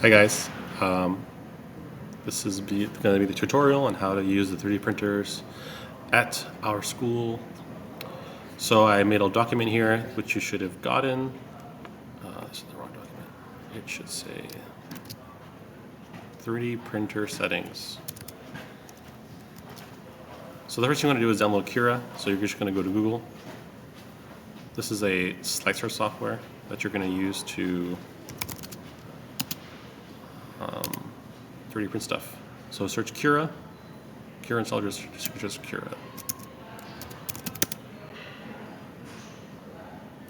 Hi guys, this is going to be the tutorial on how to use the 3D printers at our school. So I made a document here which you should have gotten. This is the wrong document. It should say 3D printer settings. So the first thing you want to do is download Cura. So you're just going to go to Google. This is a slicer software that you're going to use to 3D print stuff. So search Cura. Cura install, just Cura.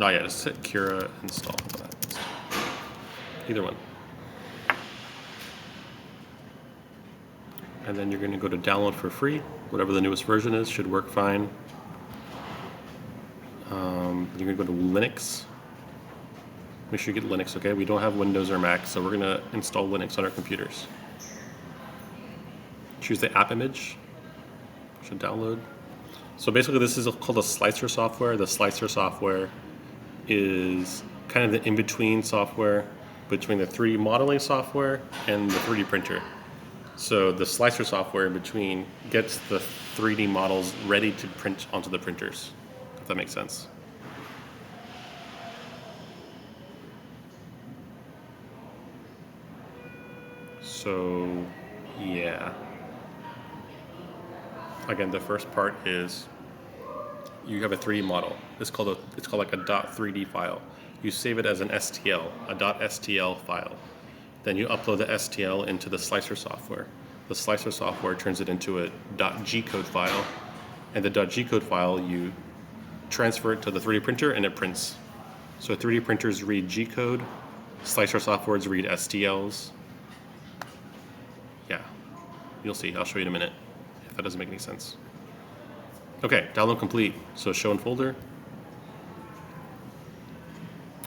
Oh yeah, just hit Cura install. Either one. And then you're going to go to download for free. Whatever the newest version is should work fine. You're going to go to Linux. Make sure you get Linux, okay? We don't have Windows or Mac, so we're going to install Linux on our computers. Choose the app image. Should download. So basically this is called a slicer software. The slicer software is kind of the in-between software between the 3D modeling software and the 3D printer. So the slicer software in between gets the 3D models ready to print onto the printers, if that makes sense. So, yeah. Again, the first part is you have a 3D model. It's called like a .3D file. You save it as an STL, a .stl file. Then you upload the STL into the slicer software. The slicer software turns it into a .g-code file, and the .g-code file you transfer it to the 3D printer and it prints. So 3D printers read G-code, slicer softwares read STLs. Yeah, you'll see. I'll show you in a minute if that doesn't make any sense. Okay, download complete. So show in folder.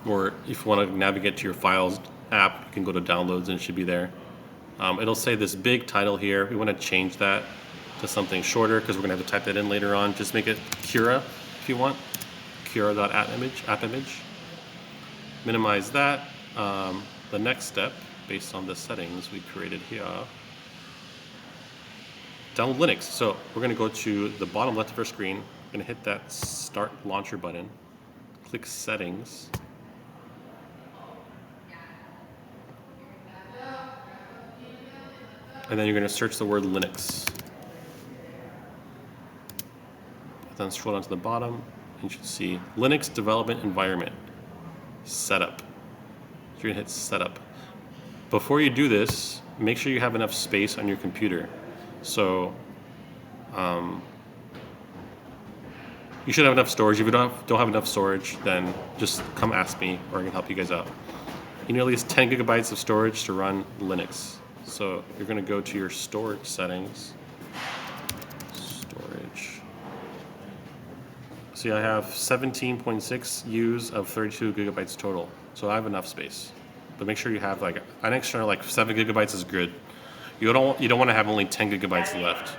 Or if you want to navigate to your files app, you can go to downloads and it should be there. It'll say this big title here. We want to change that to something shorter because we're going to have to type that in later on. Just make it Cura if you want. Cura.app image. Minimize that. The next step, based on the settings we created here, download Linux. So we're going to go to the bottom left of our screen. We're going to hit that Start Launcher button. Click Settings. And then you're going to search the word Linux. Then scroll down to the bottom, and you should see Linux Development Environment, Setup. So you're going to hit Setup. Before you do this, make sure you have enough space on your computer. So you should have enough storage. If you don't have enough storage, then just come ask me, or I can help you guys out. You need at least 10 gigabytes of storage to run Linux. So you're going to go to your storage settings. Storage. See, I have 17.6 U's of 32 gigabytes total. So I have enough space. But make sure you have like an extra 7 gigabytes is good. You don't want to have only 10 gigabytes left.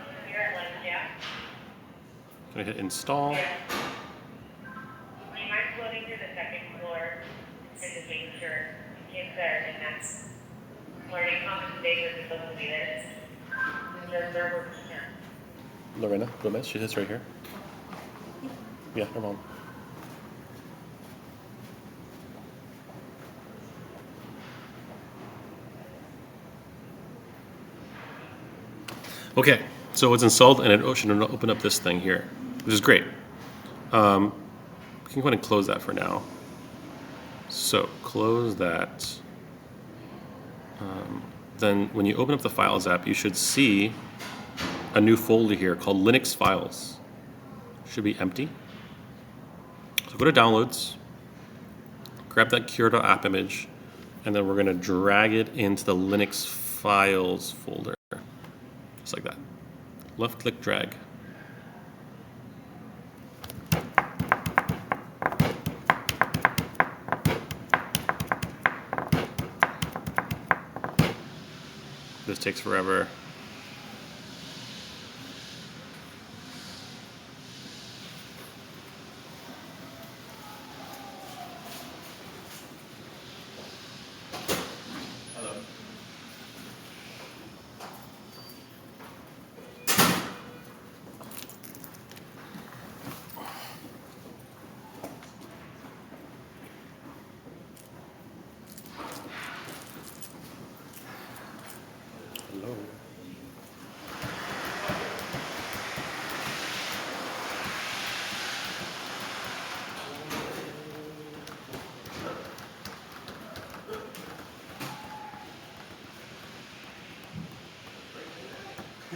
Going to hit install. Do you mind floating through the second floor and just making sure kids there and that's learning common space is supposed to be there? They're working here. Lorena Gomez, she sits right here. Yeah, her mom. Okay, so it's installed and it should open up this thing here, which is great. We can go ahead and close that for now. So close that. Then when you open up the Files app, you should see a new folder here called Linux Files. It should be empty. So go to Downloads, grab that Cura.app image, and then we're going to drag it into the Linux Files folder. Just like that. Left click, drag. This takes forever.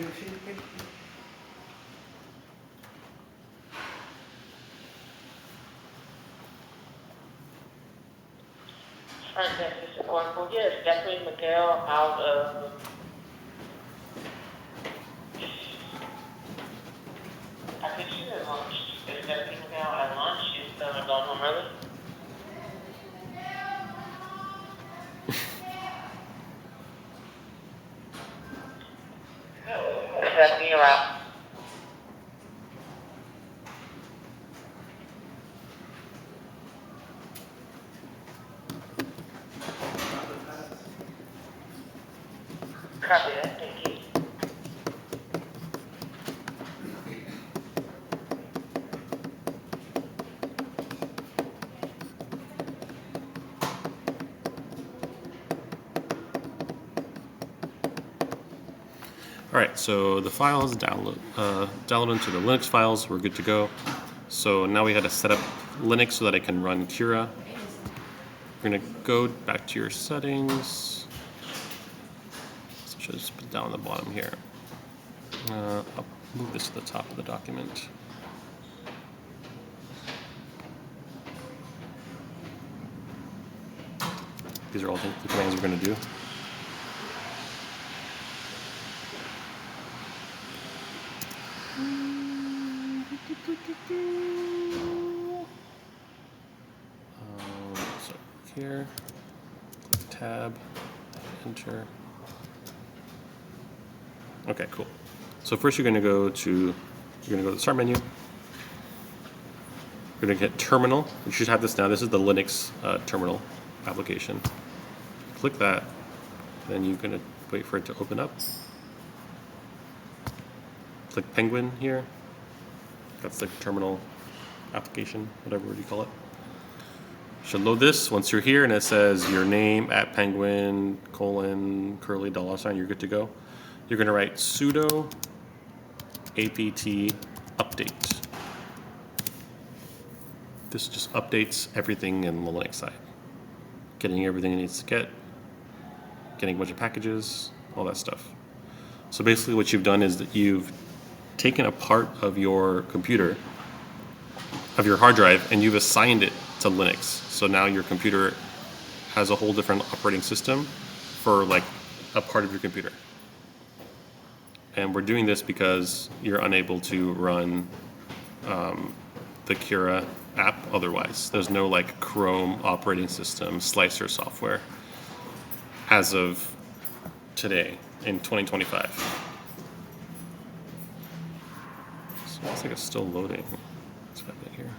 Front desk is Oracle. Yes, definitely Miguel out of. I think she's at lunch. Is that Miguel at lunch? She's going home early. Stephanie, you're out. Copy that. Thank you. All right, so the file is downloaded into the Linux files. We're good to go. So now we had to set up Linux so that I can run Cura. We're gonna go back to your settings. So I should just put down the bottom here. I'll move this to the top of the document. These are all the commands we're gonna do. So here, click tab, enter. Okay, cool. So first you're gonna go to the start menu. You're gonna get terminal. You should have this now. This is the Linux terminal application. Click that, then you're gonna wait for it to open up. Click Penguin here. That's the terminal application, whatever you call it. Should load this. Once you're here and it says your name at penguin :curly $, you're good to go. You're gonna write sudo apt update. This just updates everything in the Linux side. Getting everything it needs to get, getting a bunch of packages, all that stuff. So basically what you've done is that you've taken a part of your computer, of your hard drive, and you've assigned it to Linux. So now your computer has a whole different operating system for like a part of your computer. And we're doing this because you're unable to run the Cura app otherwise. There's no like Chrome operating system slicer software as of today in 2025. So it looks like it's still loading. What's happening here?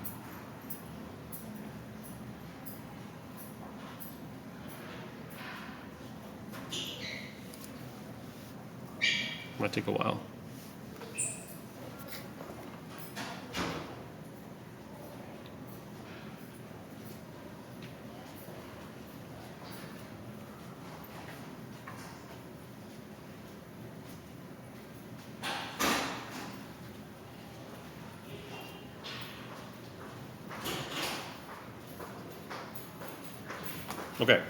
Might take a while. Okay,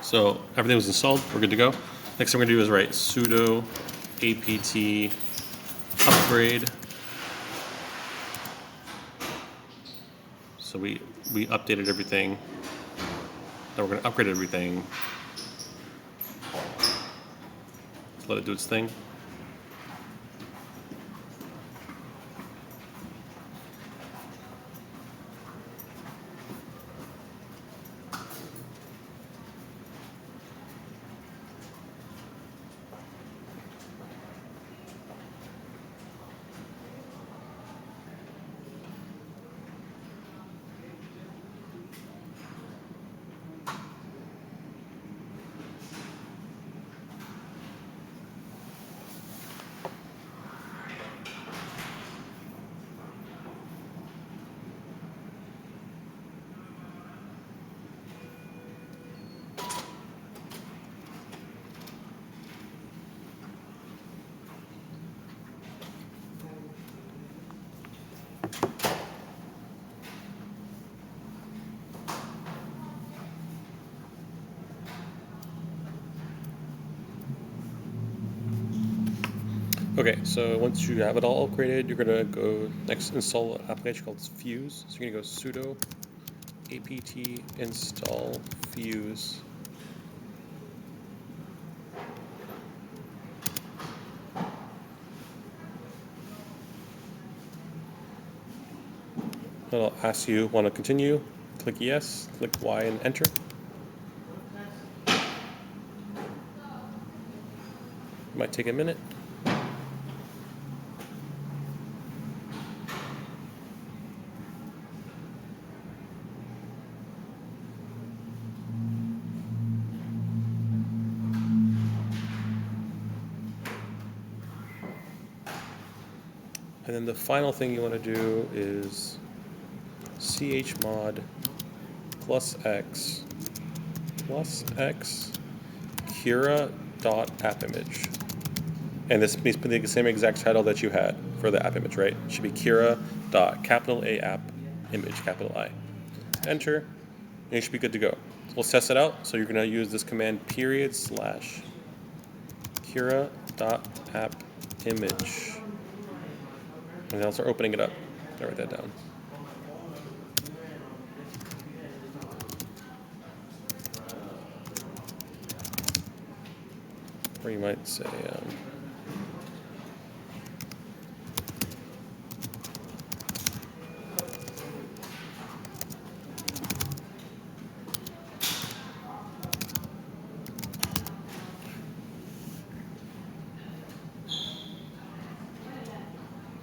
so everything was installed, we're good to go. Next thing we're gonna do is write sudo apt upgrade. So we updated everything. Now we're gonna upgrade everything. Let's let it do its thing. Okay, so once you have it all upgraded, you're gonna go next install an application called Fuse. So you're gonna go sudo apt install Fuse. It'll ask you, want to continue? Click yes, click Y and enter. Might take a minute. And then the final thing you want to do is chmod +x cura.appimage. And this needs to be the same exact title that you had for the app image, right? It should be cura.A app image, capital I. Enter, and you should be good to go. So let's test it out. So you're going to use this command /cura.appimage. And then I'll start opening it up. I'll write that down. Or you might say,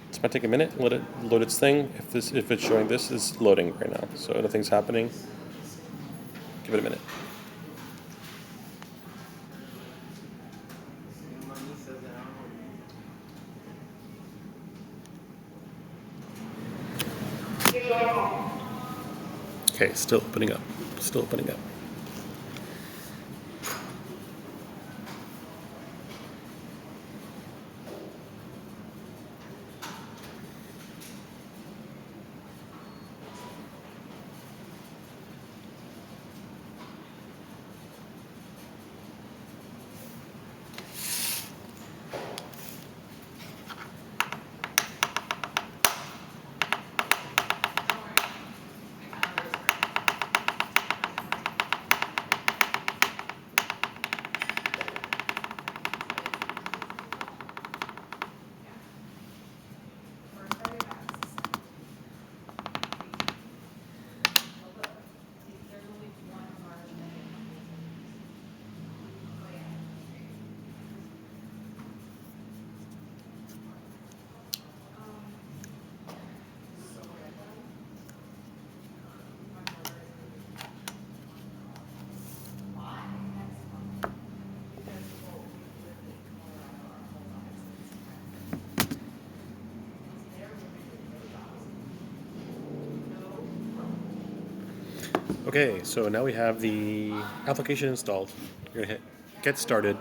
this might take a minute. Let it load its thing. If it's showing this is loading right now, so nothing's happening. Give it a minute. Okay, still opening up. Still opening up. Okay, so now we have the application installed. You're gonna hit get started,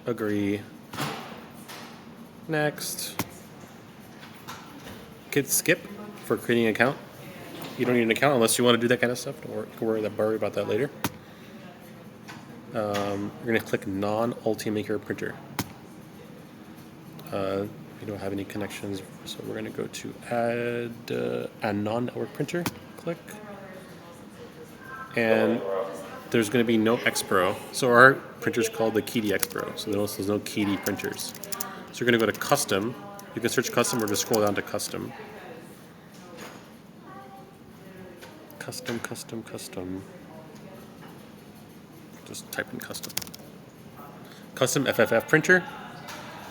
agree, next, hit skip for creating an account. You don't need an account unless you want to do that kind of stuff. Don't worry about that later. You're gonna click non-Ultimaker printer. We don't have any connections, so we're gonna go to add a non-network printer. Click. And there's going to be no X-Pro. So our printer is called the Keyed X-Pro. So there's no Keyed printers. So you're going to go to Custom. You can search Custom or just scroll down to Custom. Custom. Just type in Custom. Custom FFF printer.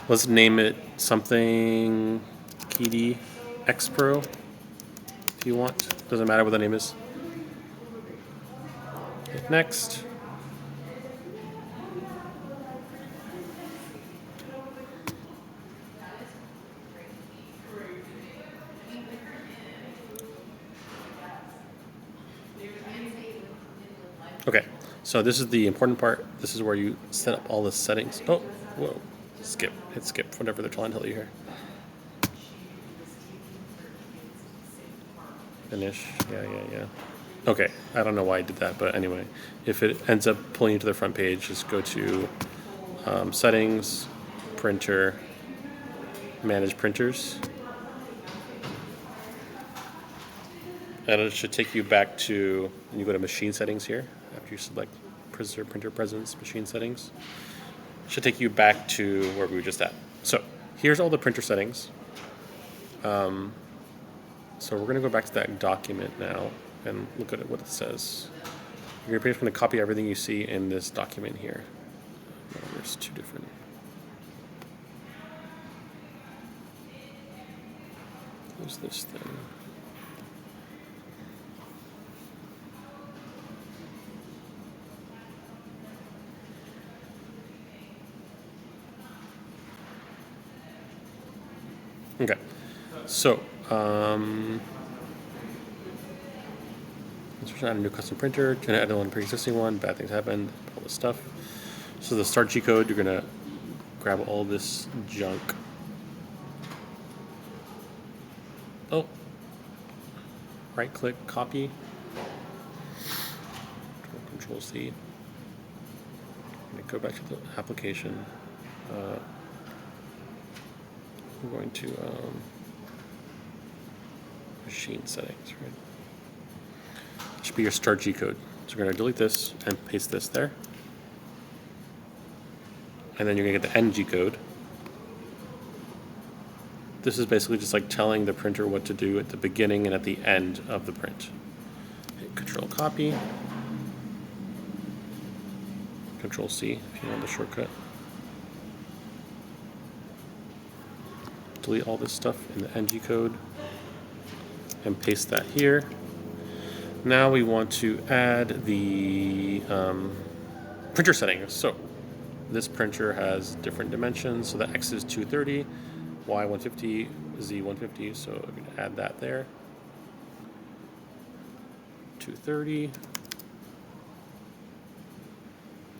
Let's name it something Keyed X-Pro if you want. Doesn't matter what the name is. Hit next. Okay, so this is the important part. This is where you set up all the settings. Oh, whoa, skip, hit skip, whatever they're trying to tell you here. Finish, yeah. Okay, I don't know why I did that, but anyway, if it ends up pulling you to the front page, just go to settings, printer, manage printers. And it should take you back to, you go to machine settings here, after you select printer presence, machine settings. It should take you back to where we were just at. So here's all the printer settings. So we're going to go back to that document now and look at what it says. You're pretty much going to copy everything you see in this document here. No, there's two different. What's this thing? Okay, so let's add a new custom printer, trying to add one pre-existing one, bad things happened, all this stuff. So the start G code, you're gonna grab all this junk. Oh, right click, copy, Control C. Go back to the application. We're going to machine settings, right? It should be your start G code. So we're going to delete this and paste this there. And then you're going to get the end G code. This is basically just like telling the printer what to do at the beginning and at the end of the print. Hit Control copy. Control C if you want the shortcut. Delete all this stuff in the NG code and paste that here. Now we want to add the printer settings. So this printer has different dimensions. So the X is 230, Y 150, Z 150. So I'm going to add that there. 230,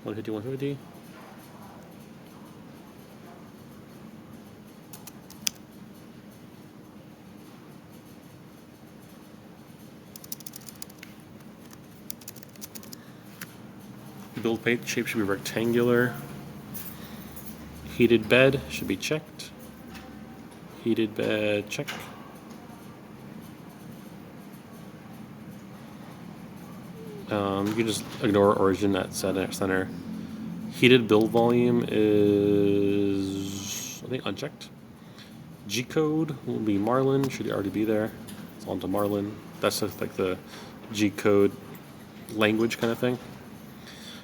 150, 150. Build plate shape should be rectangular. Heated bed should be checked. Heated bed, check. You can just ignore origin at center. Heated build volume is, I think, unchecked. G code will be Marlin, should already be there. It's on to Marlin. That's just like the G code language kind of thing.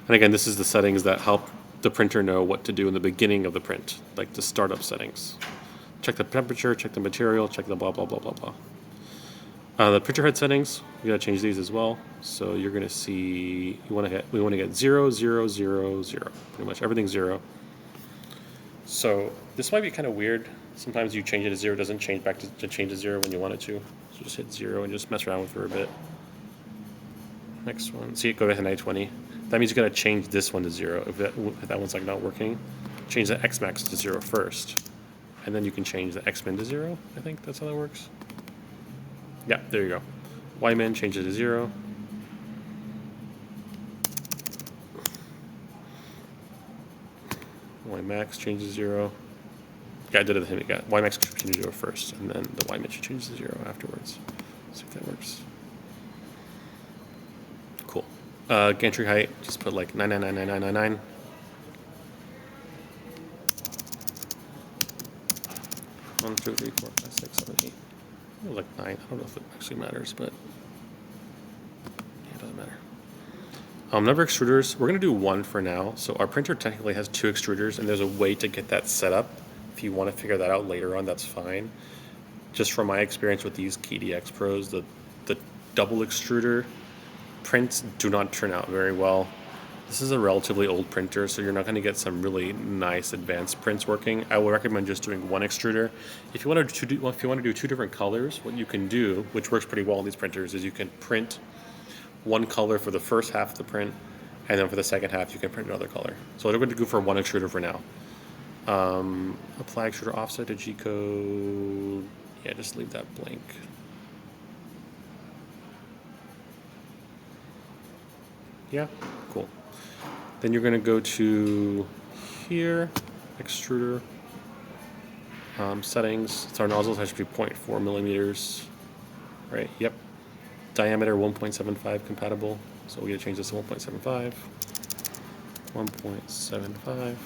And again, this is the settings that help the printer know what to do in the beginning of the print, like the startup settings. Check the temperature, check the material, check the blah, blah, blah, blah, blah. The printer head settings, we gotta change these as well. So you're gonna see, we wanna get 0, 0, 0, 0. Pretty much everything's 0. So this might be kind of weird. Sometimes you change it to 0, it doesn't change back to change to 0 when you want it to. So just hit 0 and just mess around with it for a bit. Next one, see it go to 920. That means you gotta change this one to 0. If that one's like not working, change the X max to 0 first. And then you can change the X min to 0. I think that's how that works. Yeah, there you go. Y min, change it to 0. Y max, change to 0. Yeah, I did it. Yeah, Y max should change to 0 first, and then the Y min should change to 0 afterwards. Let's see if that works. Cool. Gantry height, just put like 9999999. One, two, three, four, five, six, seven, 8. Like 9. I don't know if it actually matters, but yeah, it doesn't matter. Number of extruders, we're going to do 1 for now. So our printer technically has 2 extruders, and there's a way to get that set up. If you want to figure that out later on, that's fine. Just from my experience with these KeyDX Pros, the double extruder prints do not turn out very well. This is a relatively old printer, so you're not going to get some really nice advanced prints working. I would recommend just doing 1 extruder. If you want to do 2 different colors, what you can do, which works pretty well on these printers, is you can print 1 color for the first half of the print, and then for the second half you can print another color. So we're going to go for 1 extruder for now. Apply extruder offset to G code. Yeah, just leave that blank. Yeah, cool. Then you're going to go to here, extruder, Settings. So our nozzle has to be 0.4 millimeters. Right, yep. Diameter 1.75 compatible. So we gotta change this to 1.75. 1.75.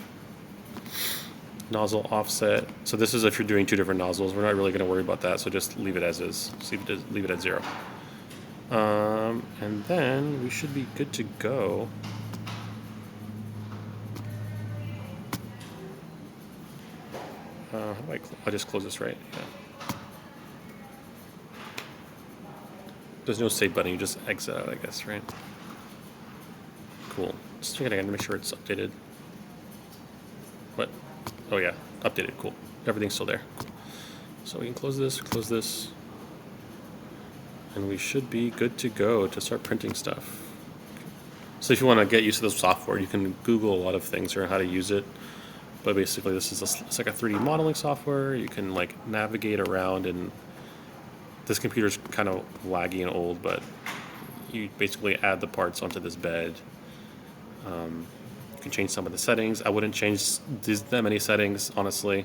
Nozzle offset. So this is if you're doing two different nozzles. We're not really going to worry about that, so just leave it as is. Leave it at 0. And then we should be good to go. How do I'll just close this, right? Yeah. There's no save button. You just exit out, I guess, right? Cool. Just checking again to make sure it's updated. What? Oh yeah, updated. Cool. Everything's still there. So we can close this, and we should be good to go to start printing stuff. So if you want to get used to this software, you can Google a lot of things or how to use it. But basically, it's like a 3D modeling software. You can like navigate around, and this computer's kind of laggy and old, but you basically add the parts onto this bed. You can change some of the settings. I wouldn't change that many settings, honestly.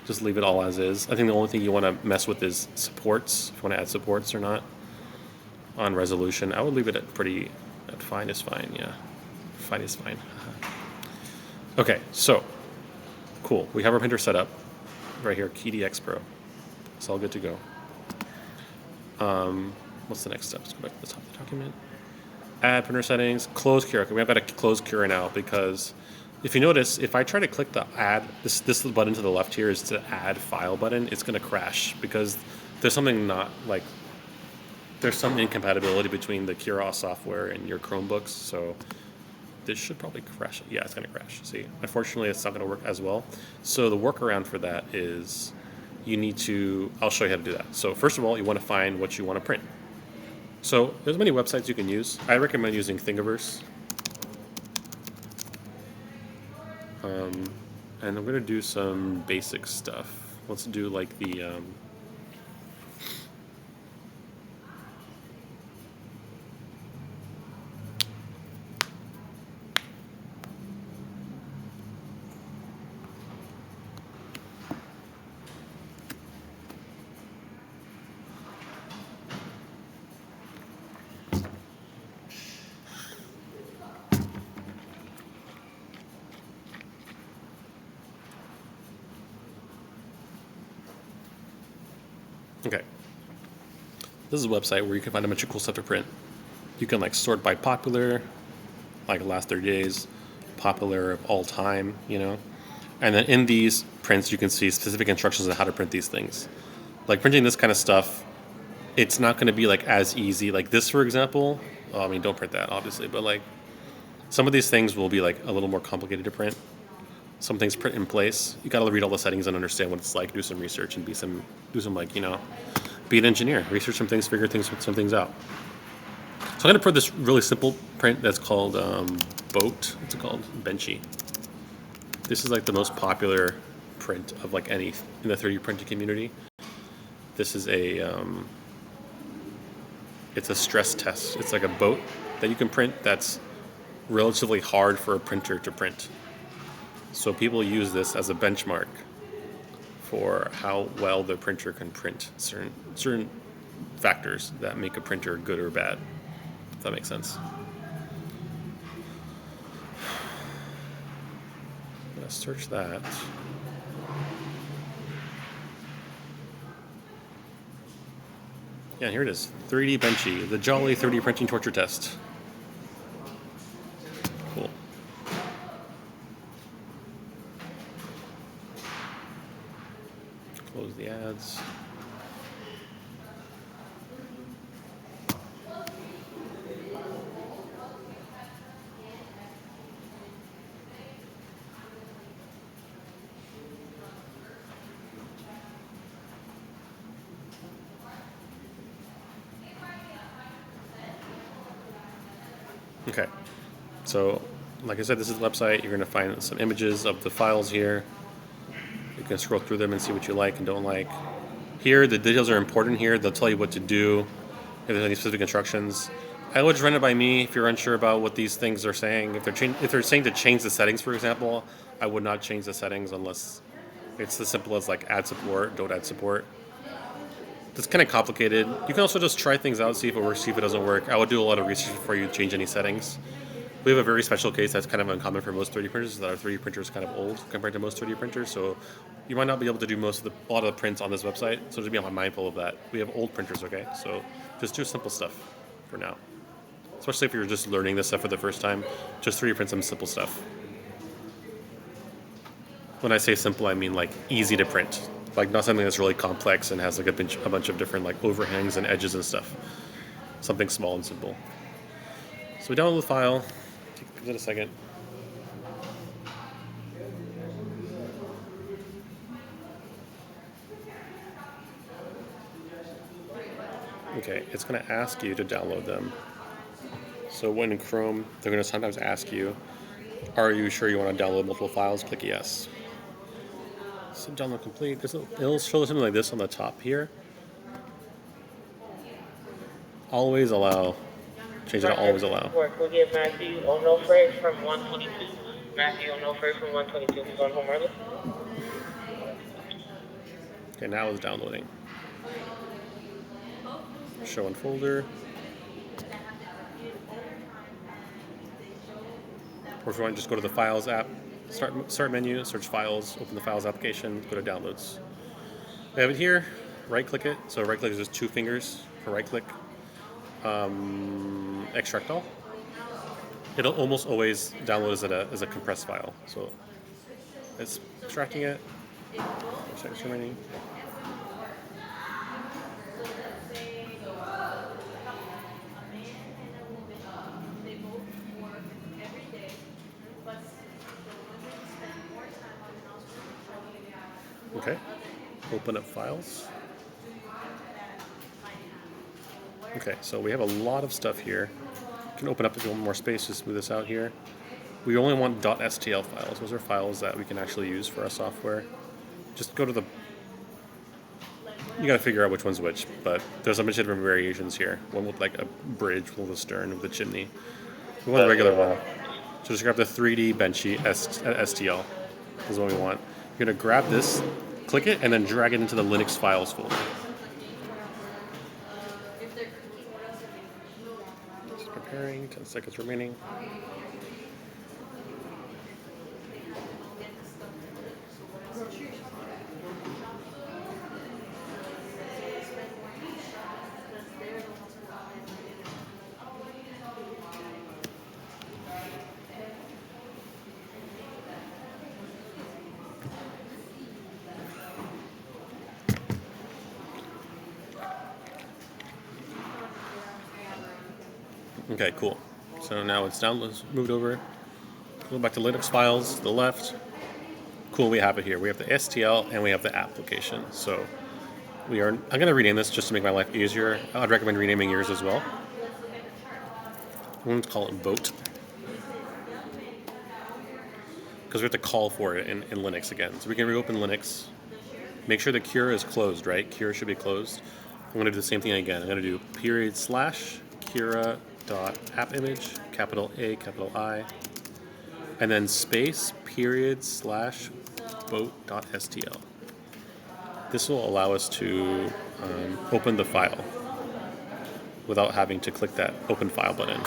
Just leave it all as is. I think the only thing you want to mess with is supports, if you want to add supports or not. On resolution, I would leave it at fine is fine, yeah. Fine is fine. Okay, so, cool. We have our printer set up right here, KeyDX Pro. It's all good to go. What's the next step? Let's go back to the top of the document. Add printer settings, close Cura. Okay, we have got to close Cura now because if you notice, if I try to click the add, this button to the left here is to add file button, it's going to crash because there's something there's some incompatibility between the Cura software and your Chromebooks, so this should probably crash. Yeah, it's going to crash. See, unfortunately, it's not going to work as well. So the workaround for that is I'll show you how to do that. So first of all, you want to find what you want to print. So there's many websites you can use. I recommend using Thingiverse. And I'm going to do some basic stuff. Let's do like the... Okay. This is a website where you can find a bunch of cool stuff to print. You can like sort by popular, like last 30 days, popular of all time, And then in these prints, you can see specific instructions on how to print these things. Like printing this kind of stuff, it's not going to be like as easy. Like this, for example, don't print that, obviously, but like some of these things will be like a little more complicated to print. Some things print in place. You got to read all the settings and understand what it's like. Do some research and be an engineer. Research some things, figure some things out. So I'm going to print this really simple print that's called Boat. What's it called? Benchy. This is like the most popular print of like any in the 3D printing community. This is it's a stress test. It's like a boat that you can print that's relatively hard for a printer to print. So people use this as a benchmark for how well the printer can print certain factors that make a printer good or bad. If that makes sense. I'm gonna search that. Yeah, here it is. 3D Benchy, the Jolly 3D printing torture test. Cool. Close the ads. Okay, so like I said, this is the website. You're going to find some images of the files here. You can scroll through them and see what you like and don't like. Here, the details are important here. They'll tell you what to do if there's any specific instructions. I would just run it by me if you're unsure about what these things are saying. If they're saying to change the settings, for example, I would not change the settings unless It's as simple as like add support, don't add support. It's kind of complicated. You can also just try things out, see if it works, see if it doesn't work. I would do a lot of research before you change any settings. We have a very special case that's kind of uncommon for most 3D printers, is that our 3D printer is kind of old compared to most 3D printers, so you might not be able to do a lot of the prints on this website, so just be mindful of that. We have old printers, okay? So just do simple stuff for now. Especially if you're just learning this stuff for the first time, just 3D print some simple stuff. When I say simple, I mean like easy to print. Like not something that's really complex and has like a bunch of different like overhangs and edges and stuff. Something small and simple. So we download the file. Give it a second. Okay, it's going to ask you to download them. So when in Chrome, they're going to sometimes ask you, are you sure you want to download multiple files? Click yes. So download complete. It'll show something like this on the top here. Always allow. Change it to always allow. We'll get Matthew Onofre from 122. Matthew Onofre from 122. He's on home early. Okay, now it's downloading. Show in folder. Or if you want to just go to the Files app, start menu, search Files, open the Files application, go to Downloads. We have it here. Right-click it. So right-click is just 2 fingers for right-click. Extract all. It'll almost always download as a compressed file. So it's extracting it. Seconds remaining. Okay. Open up files. Okay, so we have a lot of stuff here. You can open up if you want more space to smooth this out here. We only want .stl files. Those are files that we can actually use for our software. Just go to the... You gotta figure out which one's which, but there's a bunch of different variations here. One with like a bridge with a stern with a chimney. We want a regular one. So just grab the 3D Benchy STL. This is what we want. You're gonna grab this, click it, and then drag it into the Linux files folder. Just preparing, 10 seconds remaining. Okay, cool. So now it's down, let's move it over. Go back to Linux files, to the left. Cool, we have it here. We have the STL and we have the application. So I'm gonna rename this just to make my life easier. I'd recommend renaming yours as well. I'm going to call it Vote. Because we have to call for it in Linux again. So we can reopen Linux. Make sure the cure is closed, right? Cure should be closed. I'm going to do the same thing again. I'm going to do /Cura.appimage, capital A, capital I, and then space /boat.stl. This will allow us to open the file without having to click that open file button.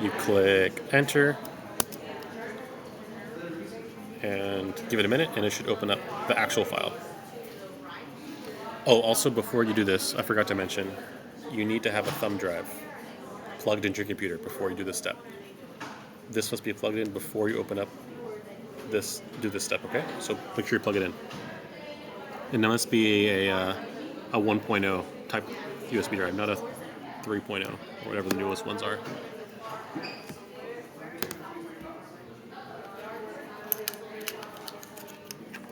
You click enter and give it a minute and it should open up the actual file. Oh, also before you do this, I forgot to mention, you need to have a thumb drive plugged into your computer before you do this step. This must be plugged in before you open up do this step, okay? So make sure you plug it in. And that must be a 1.0 type USB drive, not a 3.0 or whatever the newest ones are.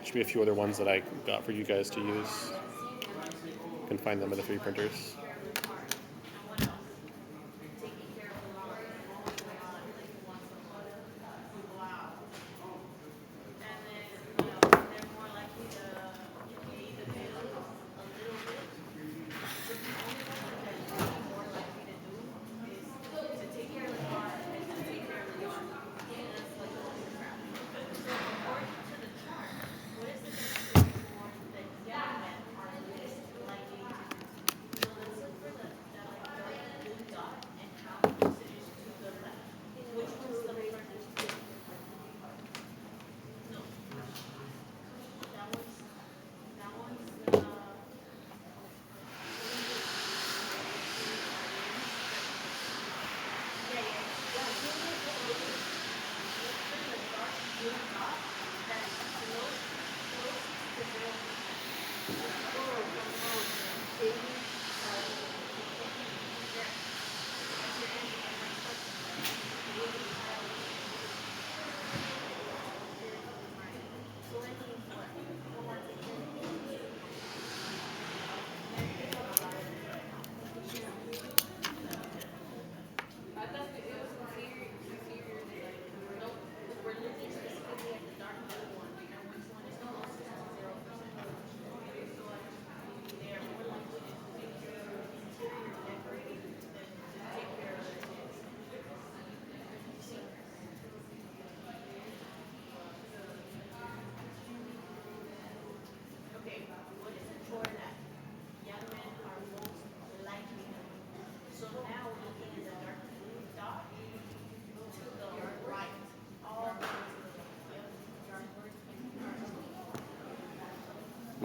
Should be a few other ones that I got for you guys to use. You can find them in the 3D printers.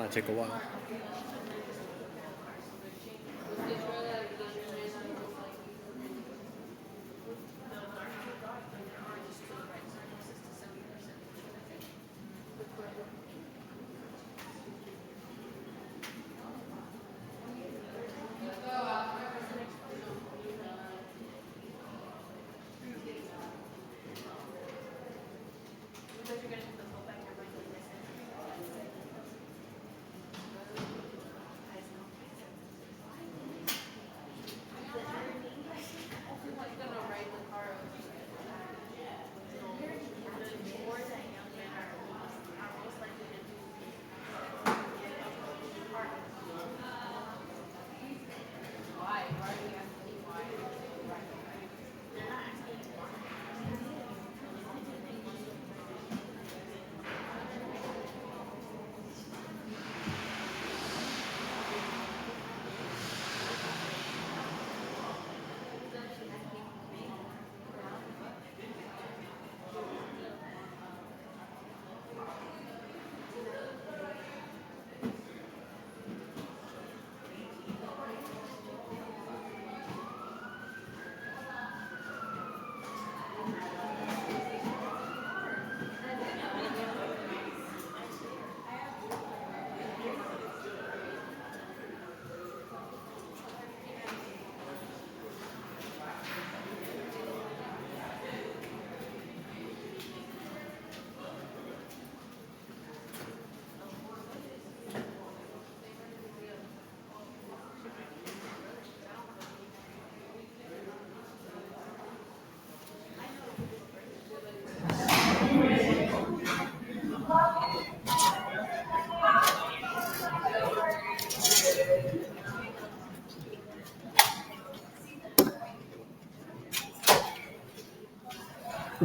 Might take a while.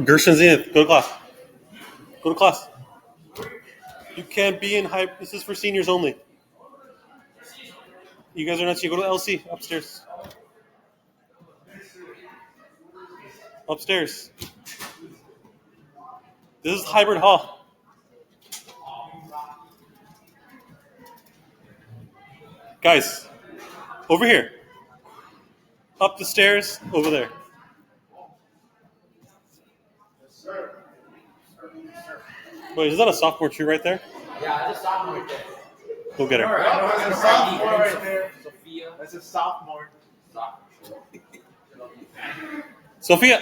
Gershon Zenith, go to class. Go to class. You can't be in high. This is for seniors only. You guys are not. You go to LC upstairs. Upstairs. This is hybrid hall. Guys, over here. Up the stairs, over there. Wait, is that a sophomore tree right there? Yeah, that's a sophomore right there. Go get her. That's a sophomore right there. Sophia. That's a sophomore. Sophia.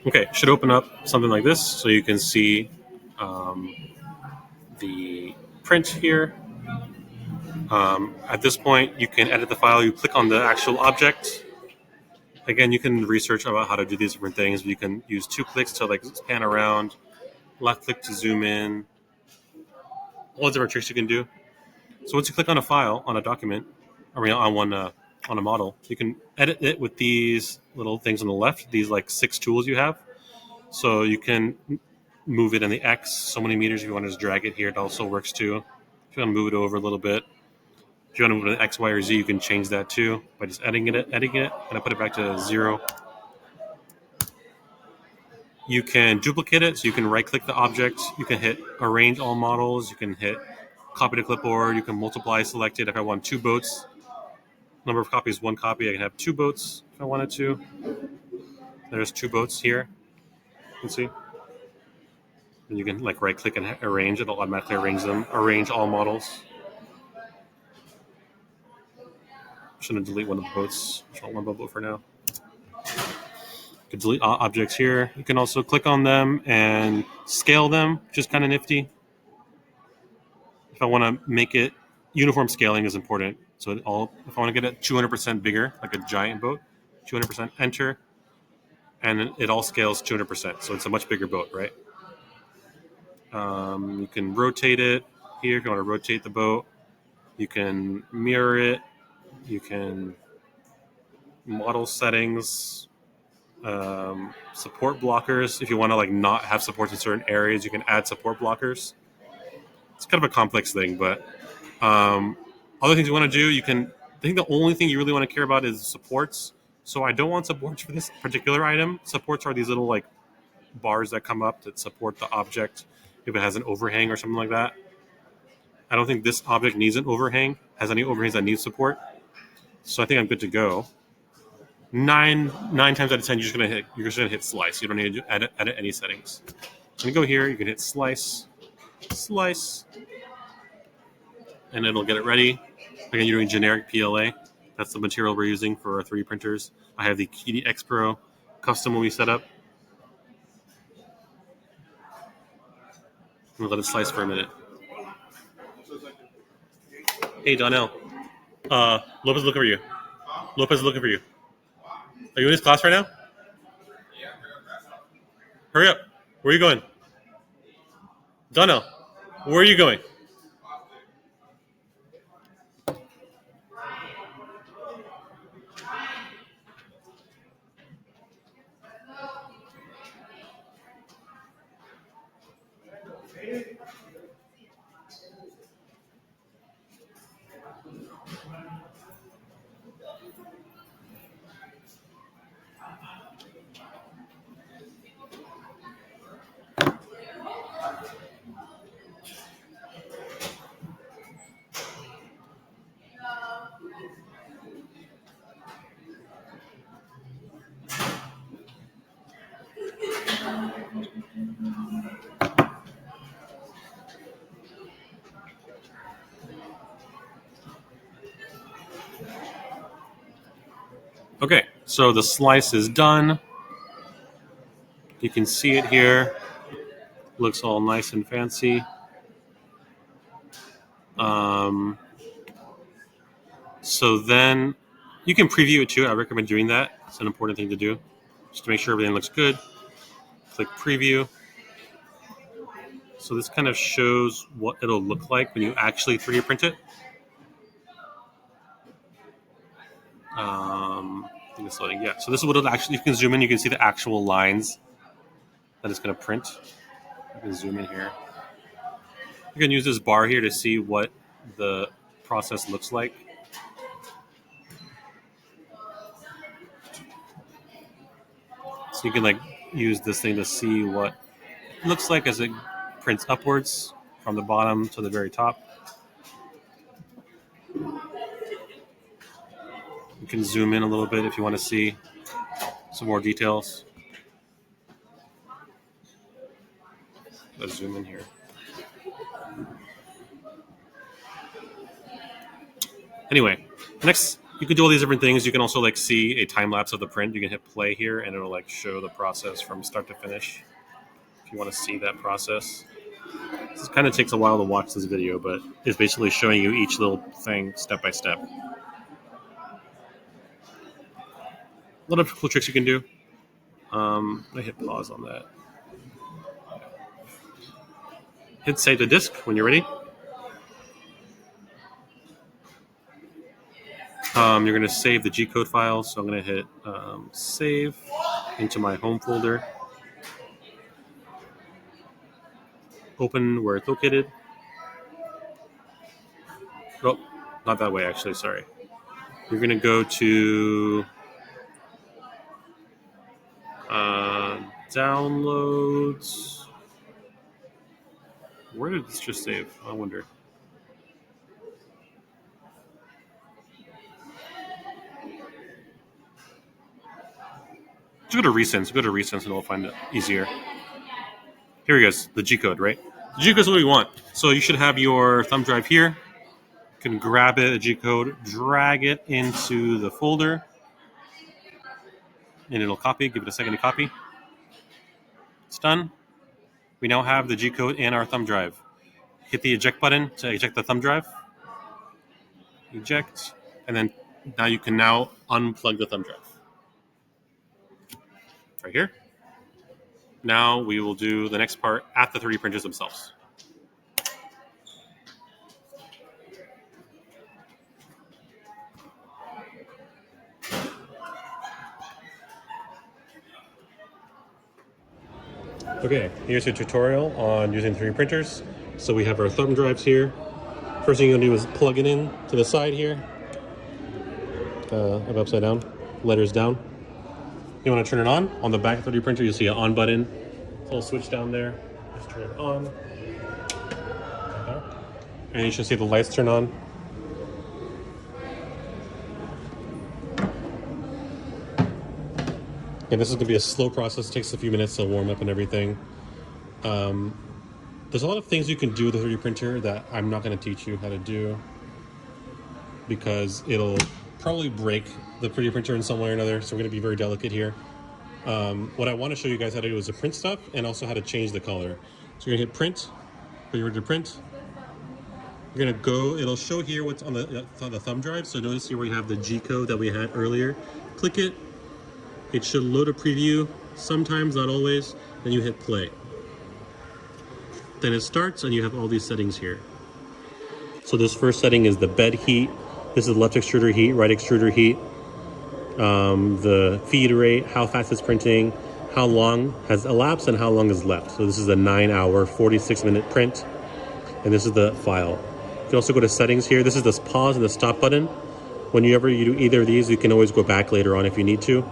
Okay, should open up something like this so you can see the print here. At this point, you can edit the file. You click on the actual object. Again, you can research about how to do these different things. You can use 2 clicks to like pan around, left click to zoom in, all the different tricks you can do. So once you click on a file, on a document, on a model, you can edit it with these little things on the left, these like 6 tools you have. So you can move it in the X so many meters. If you want to just drag it here, it also works too. If you want to move it over a little bit, if you want to move it in X, Y, or Z, you can change that too by just editing it, and I put it back to 0. You can duplicate it, so you can right-click the object. You can hit Arrange All Models. You can hit Copy to Clipboard. You can multiply selected. If I want 2 boats, number of copies, 1 copy. I can have 2 boats if I wanted to. There's 2 boats here. You can see. And you can like right-click and arrange. It'll automatically arrange them. Arrange all models. I'm just going to delete one of the boats. Just want one boat for now. You can delete objects here. You can also click on them and scale them, which is kind of nifty. If I want to make it, uniform scaling is important. So if I want to get it 200% bigger, like a giant boat, 200% enter, and it all scales 200%. So it's a much bigger boat, right? You can rotate it here if you want to rotate the boat. You can mirror it. You can model settings, support blockers. If you want to like not have supports in certain areas, you can add support blockers. It's kind of a complex thing, but other things you want to do, you can. I think the only thing you really want to care about is supports. So I don't want supports for this particular item. Supports are these little like bars that come up that support the object if it has an overhang or something like that. I don't think this object needs an overhang, has any overhangs that need support. So I think I'm good to go. Nine times out of 10, you're just gonna hit slice. You don't need to edit any settings. So you go here, you can hit slice, and it'll get it ready. Again, you're doing generic PLA. That's the material we're using for our 3D printers. I have the Kitty X Pro custom when we set up. We'll let it slice for a minute. Hey, Donnell. Lopez is looking for you. Lopez is looking for you. Are you in his class right now? Hurry up. Where are you going? Donnell, where are you going? Okay, so the slice is done. You can see it here. Looks all nice and fancy. So then you can preview it too. I recommend doing that. It's an important thing to do, just to make sure everything looks good. Click preview. So this kind of shows what it'll look like when you actually 3D print it. I think it's loading. Yeah. So this is what it'll actually. You can zoom in. You can see the actual lines that it's going to print. You can zoom in here. You can use this bar here to see what the process looks like. So you can like use this thing to see what it looks like as it prints upwards from the bottom to the very top. You can zoom in a little bit if you want to see some more details. Let's zoom in here. Anyway, next you can do all these different things. You can also like see a time lapse of the print. You can hit play here, and it'll like show the process from start to finish. If you want to see that process, this kind of takes a while to watch this video, but it's basically showing you each little thing step by step. A lot of cool tricks you can do. I hit pause on that. Hit save the disk when you're ready. You're going to save the G-code file, so I'm going to hit save into my home folder. Open where it's located. Oh, not that way actually, sorry. You're going to go to downloads. Where did this just save? I wonder. Just go to recents. Go to recents and it'll find it easier. Here he goes, the G-code, right? The G-code is what we want. So you should have your thumb drive here. You can grab it, a G-code, drag it into the folder, and it'll copy. Give it a second to copy. It's done. We now have the G-code in our thumb drive. Hit the eject button to eject the thumb drive. Eject, and then now you can now unplug the thumb drive. Right here. Now we will do the next part at the 3D printers themselves. Okay, here's a tutorial on using 3D printers. So we have our thumb drives here. First thing you're gonna do is plug it in to the side here. Upside down, letters down. You wanna turn it on. On the back of the 3D printer, you'll see an on button. A little switch down there. Just turn it on. And you should see the lights turn on. And this is gonna be a slow process. It takes a few minutes to warm up and everything. There's a lot of things you can do with a 3D printer that I'm not gonna teach you how to do because it'll probably break the 3D printer in some way or another. So we're gonna be very delicate here. What I wanna show you guys how to do is to print stuff and also how to change the color. So you're gonna hit print, when you're ready to print. You're gonna go, it'll show here what's on the thumb drive. So notice here where you have the G-code that we had earlier. Click it, it should load a preview, sometimes, not always, then you hit play. Then it starts and you have all these settings here. So this first setting is the bed heat. This is left extruder heat, right extruder heat. The feed rate, how fast it's printing, how long has elapsed and how long is left. So this is a 9-hour, 46-minute print. And this is the file. You can also go to settings here. This is the pause and the stop button. Whenever you do either of these, you can always go back later on if you need to.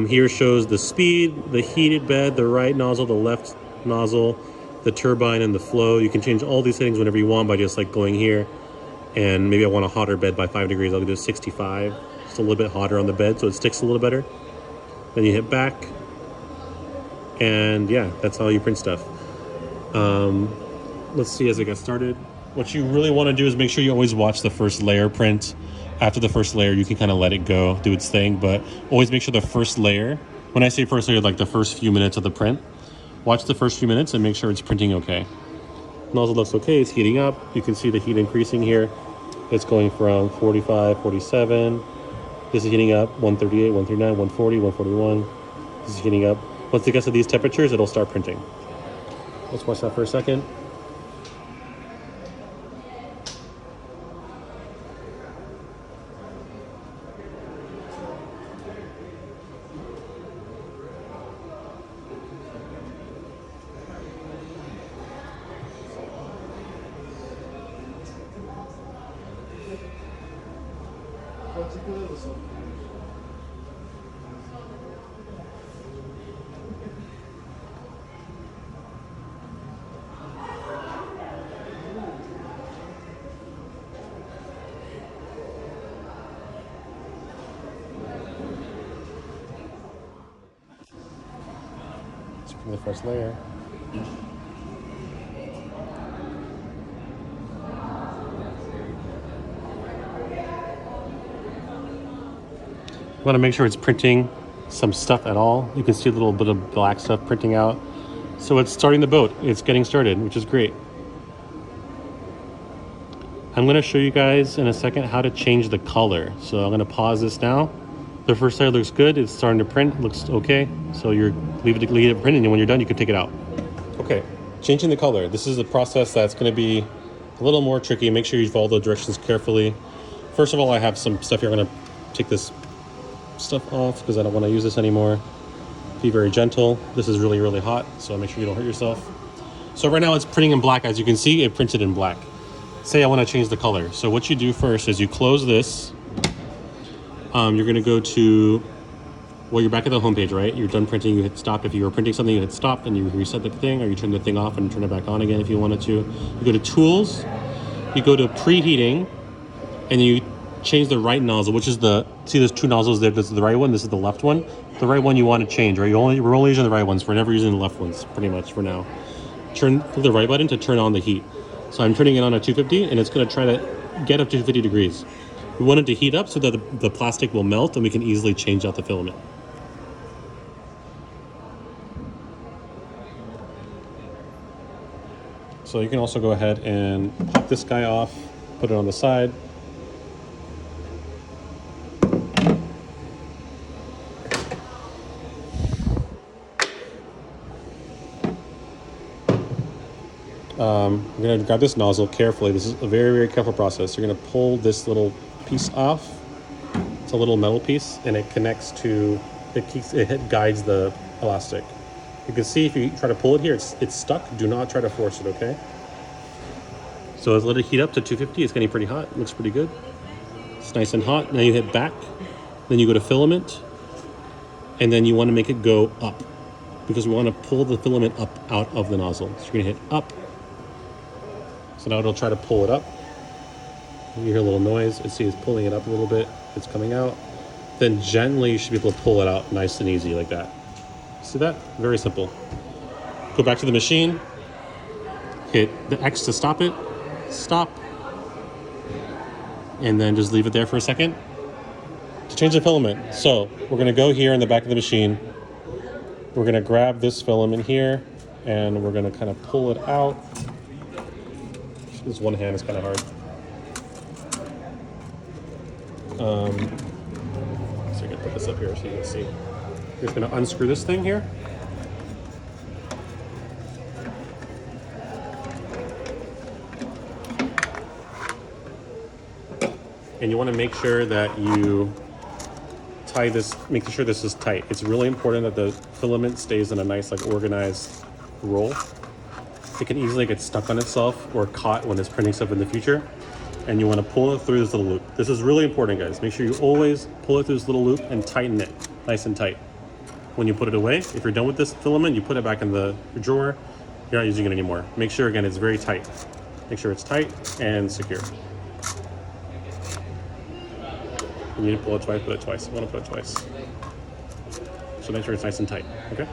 Here shows the speed, the heated bed, the right nozzle, the left nozzle, the turbine, and the flow. You can change all these settings whenever you want by just like going here. And maybe I want a hotter bed by 5 degrees. I'll do 65. Just a little bit hotter on the bed so it sticks a little better. Then you hit back. And yeah, that's how you print stuff. Let's see as I get started. What you really want to do is make sure you always watch the first layer print. After the first layer, you can kind of let it go, do its thing, but always make sure the first layer, when I say first layer, like the first few minutes of the print, watch the first few minutes and make sure it's printing okay. Nozzle looks okay, it's heating up. You can see the heat increasing here. It's going from 45, 47. This is heating up, 138, 139, 140, 141. This is heating up. Once it gets to these temperatures, it'll start printing. Let's watch that for a second. Let's print the first layer. want to make sure it's printing some stuff at all. You can see a little bit of black stuff printing out. So it's starting the boat. It's getting started, which is great. I'm going to show you guys in a second how to change the color. So I'm going to pause this now. The first side looks good. It's starting to print. Looks okay. So you're leave it print, and when you're done, you can take it out. Okay, changing the color. This is a process that's going to be a little more tricky. Make sure you follow the directions carefully. First of all, I have some stuff here. I'm going to take this stuff off because I don't want to use this anymore. Be very gentle. This is really, really hot, so make sure you don't hurt yourself. So right now it's printing in black. As you can see, it printed in black. Say I want to change the color. So what you do first is you close this. You're going to go to, well, you're back at the home page, right? You're done printing, you hit stop. If you were printing something, you hit stop and you reset the thing, or you turn the thing off and turn it back on again if you wanted to. You go to tools, you go to preheating, and you change the right nozzle, which is see there's two nozzles there. This is the right one, this is the left one. The right one you want to change, right? We're only using the right ones. We're never using the left ones, pretty much for now. Click the right button to turn on the heat. So I'm turning it on at 250, and it's going to try to get up to 250 degrees. We want it to heat up so that the plastic will melt and we can easily change out the filament. So you can also go ahead and pop this guy off, put it on the side. I'm going to grab this nozzle carefully. This is a very, very careful process. You're going to pull this little piece off. It's a little metal piece, and it connects to, it guides the elastic. You can see if you try to pull it here, it's stuck. Do not try to force it, okay? So let's let it heat up to 250. It's getting pretty hot. It looks pretty good. It's nice and hot. Now you hit back. Then you go to filament, and then you want to make it go up because we want to pull the filament up out of the nozzle. So you're going to hit up. So now it'll try to pull it up. You hear a little noise. It's pulling it up a little bit. It's coming out. Then gently you should be able to pull it out nice and easy like that. See that? Very simple. Go back to the machine. Hit the X to stop it. Stop. And then just leave it there for a second to change the filament. So we're going to go here in the back of the machine. We're going to grab this filament here and we're going to kind of pull it out. This one hand is kind of hard. So I'm going to put this up here so you can see. You're just going to unscrew this thing here. And you want to make sure that you tie this, make sure this is tight. It's really important that the filament stays in a nice, like, organized roll. It can easily get stuck on itself or caught when it's printing stuff in the future. And you want to pull it through this little loop. This is really important, guys. Make sure you always pull it through this little loop and tighten it nice and tight. When you put it away, if you're done with this filament, you put it back in the drawer. You're not using it anymore. Make sure, again, it's very tight. Make sure it's tight and secure. You need to pull it twice, put it twice. You want to put it twice. So make sure it's nice and tight, okay?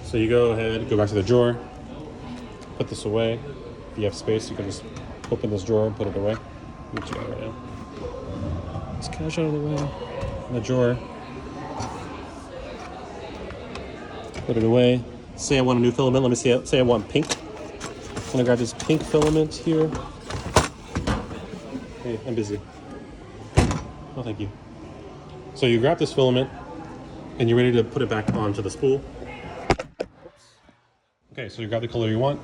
So you go ahead, go back to the drawer, put this away. If you have space, you can just open this drawer and put it away. Let me check it right now. This cash out of the way. In the drawer. Put it away. Say I want a new filament. Let me see. Say I want pink. I'm gonna grab this pink filament here. Hey, I'm busy. Oh, thank you. So you grab this filament and you're ready to put it back onto the spool. Okay, so you grab the color you want.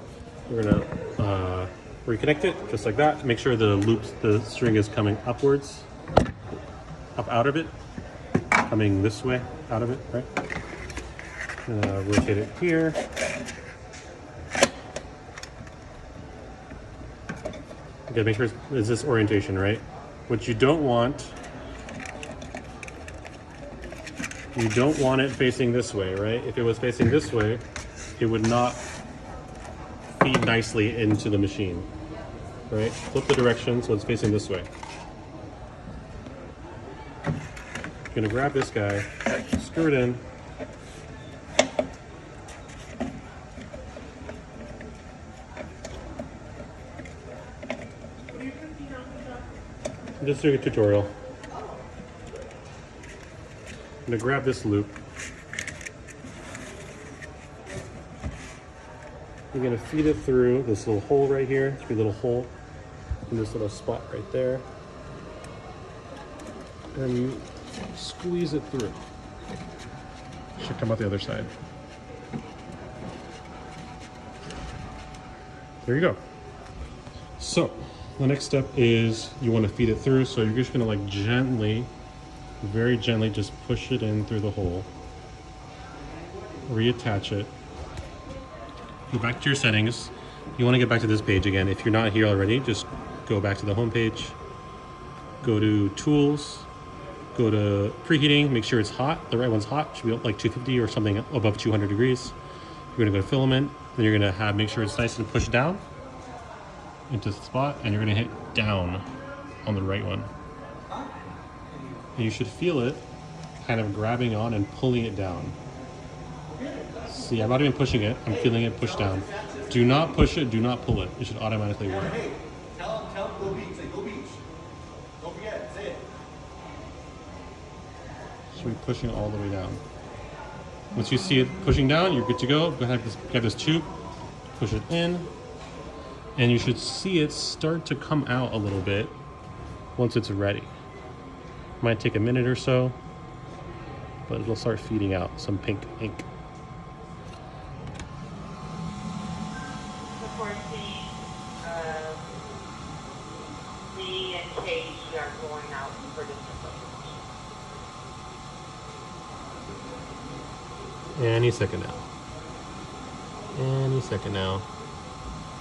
You're gonna reconnect it just like that. Make sure the string is coming upwards, up out of it, coming this way out of it, right? Rotate it here. Okay, make sure it's this orientation, right? What you don't want it facing this way, right? If it was facing this way, it would not feed nicely into the machine, right? Flip the direction so it's facing this way. You're gonna grab this guy, screw it in. I'm just doing a tutorial. I'm gonna grab this loop. You're gonna feed it through this little hole right here, this little hole, in this little spot right there. And you squeeze it through. Should come out the other side. There you go. So the next step is you want to feed it through. So you're just gonna like gently, very gently, just push it in through the hole. Reattach it. Go back to your settings. You want to get back to this page again. If you're not here already, just go back to the home page. Go to Tools. Go to Preheating. Make sure it's hot. The right one's hot. Should be like 250 or something above 200 degrees. You're gonna go to Filament. Then you're gonna make sure it's nice and push down into the spot, and you're gonna hit down on the right one. And you should feel it kind of grabbing on and pulling it down. See, I'm not even pushing it. I'm feeling it push down. Do not push it. Do not pull it. It should automatically work. Hey, tell him go beach. Say go beach. Don't forget. Say it. Should be pushing all the way down. Once you see it pushing down, you're good to go. Go ahead and grab this tube, push it in, and you should see it start to come out a little bit once it's ready. Might take a minute or so, but it'll start feeding out some pink ink. Me and Kate are going out for this. Any second now. Any second now.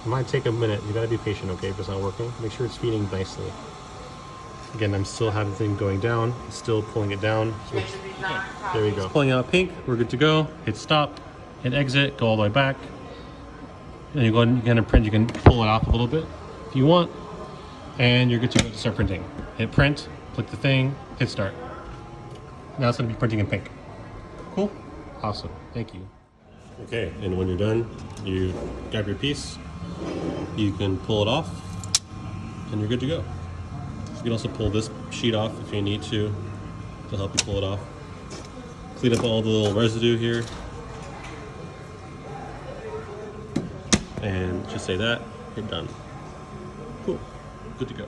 It might take a minute. You gotta be patient, okay, if it's not working. Make sure it's feeding nicely. Again, I'm still having the thing going down, still pulling it down. So there we go. Pulling out pink, we're good to go. Hit stop, hit exit, go all the way back. And you go ahead and you're gonna print, you can pull it off a little bit if you want. And you're good to go to start printing. Hit print, click the thing, hit start. Now it's gonna be printing in pink. Cool? Awesome, thank you. Okay, and when you're done, you grab your piece, you can pull it off, and you're good to go. You can also pull this sheet off if you need to help you pull it off. Clean up all the little residue here. And just say that, hit done. Cool, good to go.